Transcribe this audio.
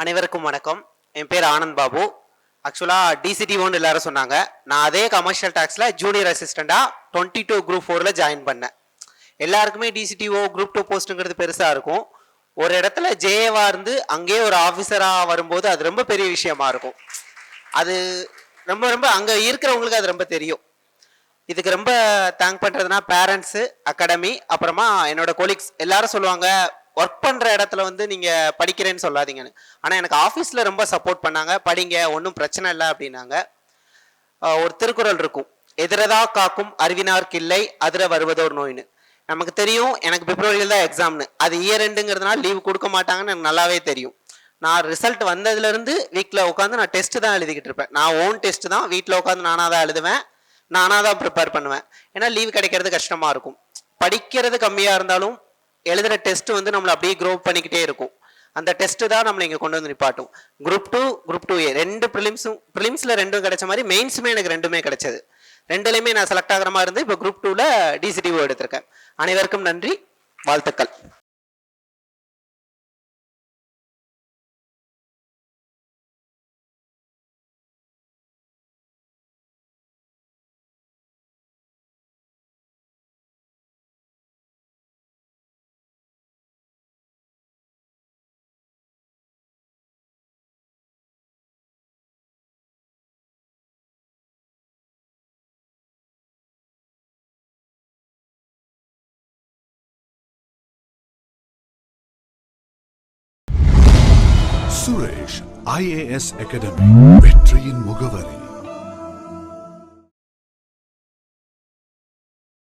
அனைவருக்கும் வணக்கம். என் பேர் ஆனந்த் பாபு. ஆக்சுவலாக டிசிடிஓன்னு எல்லாரும் சொன்னாங்க. நான் அதே கமர்ஷியல் டேக்ஸில் ஜூனியர் அசிஸ்டண்ட்டாக 22 குரூப் 4ல் ஜாயின் பண்ணேன். எல்லாருக்குமே டிசிடிஓ குரூப் 2 போஸ்ட்டுங்கிறது பெருசாக இருக்கும். ஒரு இடத்துல ஜேஏவாக இருந்து அங்கேயே ஒரு ஆஃபீஸராக வரும்போது அது ரொம்ப பெரிய விஷயமா இருக்கும். அது ரொம்ப ரொம்ப அங்கே இருக்கிறவங்களுக்கு அது ரொம்ப தெரியும். இதுக்கு ரொம்ப தேங்க் பண்ணுறதுனா பேரண்ட்ஸு, அகாடமி, அப்புறமா என்னோட கொலீக்ஸ் எல்லாரும் சொல்லுவாங்க, ஒர்க் பண்ணுற இடத்துல வந்து நீங்கள் படிக்கிறேன்னு சொல்லாதீங்கன்னு. ஆனால் எனக்கு ஆஃபீஸில் ரொம்ப சப்போர்ட் பண்ணாங்க. படிங்க, ஒன்றும் பிரச்சனை இல்லை அப்படின்னாங்க. ஒரு திருக்குறள் இருக்கும், எதிரதா காக்கும் அறிவினார்க்கு இல்லை அதிர வருவதோர் நோயின்னு. நமக்கு தெரியும் எனக்கு பிப்ரவரியில் தான் எக்ஸாம்னு. அது இயர் எண்டுங்கிறதுனால லீவ் கொடுக்க மாட்டாங்கன்னு எனக்கு நல்லாவே தெரியும். நான் ரிசல்ட் வந்ததுலேருந்து வீட்டில் உட்காந்து நான் டெஸ்ட்டு தான் எழுதிக்கிட்டு இருப்பேன். நான் ஓன் டெஸ்ட்டு தான் வீட்டில் உட்காந்து நானாக தான் எழுதுவேன், நானாக தான் ப்ரிப்பேர் பண்ணுவேன். ஏன்னா லீவ் கிடைக்கிறது கஷ்டமாக இருக்கும். படிக்கிறது கம்மியாக இருந்தாலும் எழுதுகிற டெஸ்ட்டு வந்து நம்மளை அப்படியே க்ரோ பண்ணிக்கிட்டே இருக்கும். அந்த டெஸ்ட்டு தான் நம்மளை இங்கே கொண்டு வந்து நிப்பாட்டும். குரூப் 2 குரூப் 2A ரெண்டு ப்ரிலிம்ஸில் ரெண்டும் கிடைச்ச மாதிரி மெயின்ஸுமே எனக்கு ரெண்டுமே கிடைச்சது. ரெண்டுலேயுமே நான் செலக்ட் ஆகிற மாதிரி இருந்து இப்போ குரூப் 2ல் டிசிடிஓ எடுத்திருக்கேன். அனைவருக்கும் நன்றி, வாழ்த்துக்கள். சுரேஷ் IAS அகாடமி, வெற்றியின் முகவரி.